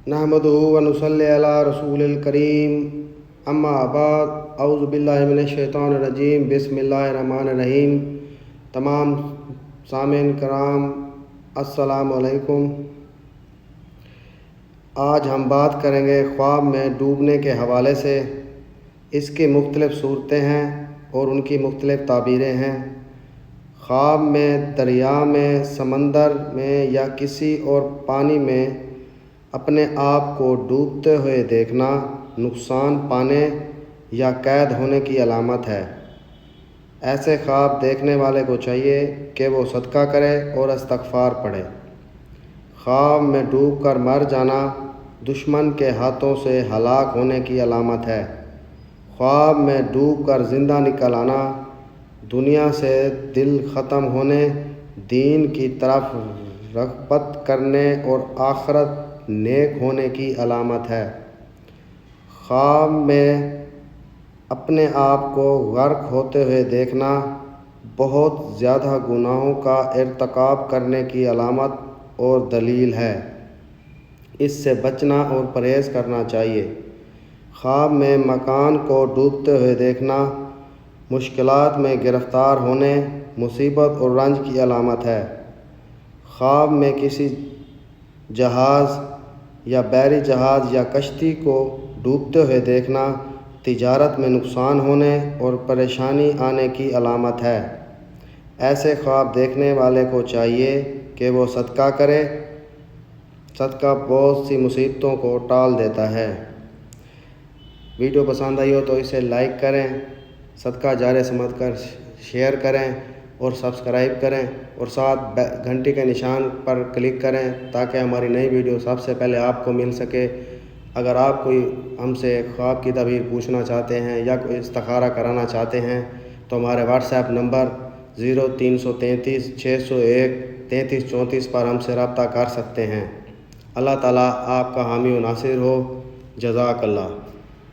नहमदुहु व नुसल्ली अला रसूलिल करीम अम्मा बाद औज़ु बिल्लाहि मिनश शैतानिर रजीम बिस्मिल्लाहिर रहमानिर रहीम। तमाम सामीन कराम अस्सलामु अलैकुम। आज हम बात करेंगे ख्वाब में डूबने के हवाले से। इसकी मुख्तलिफ़ सूरतें हैं और उनकी मुख्तलिफ़ ताबीरें हैं। ख्वाब में दरिया में, समंदर में या किसी और पानी में अपने आप को डूबते हुए देखना नुकसान पाने या कैद होने की अलामत है। ऐसे ख्वाब देखने वाले को चाहिए कि वो सदका करे और इस्तग़फ़ार पढ़े। ख्वाब में डूबकर मर जाना दुश्मन के हाथों से हलाक होने की अलामत है। ख्वाब में डूबकर ज़िंदा निकल आना दुनिया से दिल ख़त्म होने, दीन की तरफ रग़बत करने और आखिरत नेक होने की अलामत है। ख्वाब में अपने आप को गर्क होते हुए देखना बहुत ज़्यादा गुनाहों का इर्तिकाब करने की अलामत और दलील है। इससे बचना और परहेज़ करना चाहिए। ख्वाब में मकान को डूबते हुए देखना मुश्किलात में गिरफ़्तार होने, मुसीबत और रंज की अलामत है। ख्वाब में किसी जहाज़ या बहरी जहाज़ या कश्ती को डूबते हुए देखना तिजारत में नुकसान होने और परेशानी आने की अलामत है। ऐसे ख्वाब देखने वाले को चाहिए कि वो सदका करे। सदका बहुत सी मुसीबतों को टाल देता है। वीडियो पसंद आई हो तो इसे लाइक करें, सदका जारे समझकर शेयर करें और सब्सक्राइब करें और साथ घंटी के निशान पर क्लिक करें ताकि हमारी नई वीडियो सबसे पहले आपको मिल सके। अगर आप कोई हमसे ख्वाब की ताबीर पूछना चाहते हैं या कोई इस्तिखारा कराना चाहते हैं तो हमारे व्हाट्सएप नंबर 0333 601 3334 पर हमसे रब्ता कर सकते हैं। अल्लाह ताला आपका हामी व नासिर हो। जज़ाकल्लाह।